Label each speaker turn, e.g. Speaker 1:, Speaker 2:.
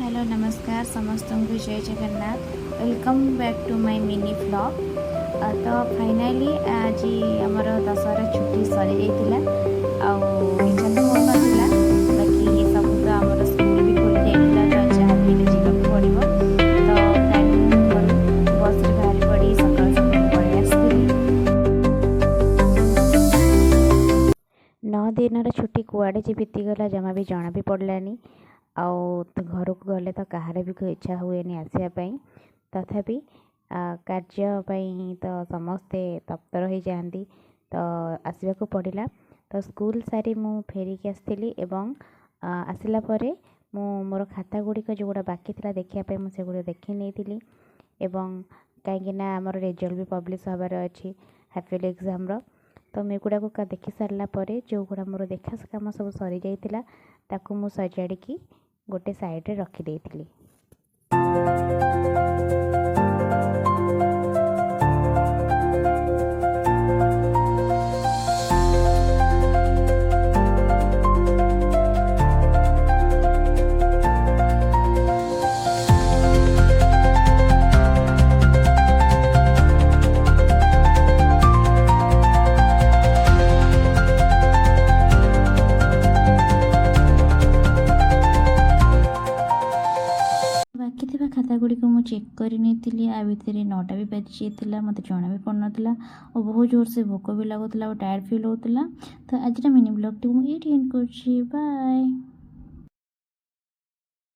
Speaker 1: Hello नमस्कार समस्त को जय Jagannath welcome back to my mini vlog. तो फाइनाली आज आमर दशहरा छुट्टी सरी जाइला इच्छा तो हो नाला बाकी सब तो आमर स्कूल भी खोली जाइला तो जहाँ भी जावाक पड़ो तो प्लानिंग करूँ बस रे बाहरी पड़ी सकाल सकाल पड़े आसती 9 दिन छुट्टी कुआड़े जे बीतीगला जमा भी जना भी पड़लानी। तो घर को गले तो कहार भी इच्छा हुए आसवाई तथापि कार्य तो समस्ते तप्तर हो जाती तो आसवा को पड़ा। तो स्कूल सारी मु फेरिक आसती आसला परे मु मोर खाता गुड़िक जो गुड़ा बाकी था देखापी मुझे गुड़ा देखी नहीं कहीं आमर रिजल्ट भी पब्लिश हबार अच्छी हाफियल एग्जाम तो मेगुड़ा को देखी सारा पर जो गुड़ा मोर देखा कम सब सरी जाइला ताकू मु सजाड़ी गोटे साइड रे रखी देइथिली। बाकी थी खाता गुड़िक मुझे चेक कर भितर 9टा भी बाजी जाता मत जना भी पड़ना और बहुत जोर से भोक भी लगुला और टायर्ड फिल होता। तो आज मिनी ब्लॉग टी मुझे एंड कर बाय।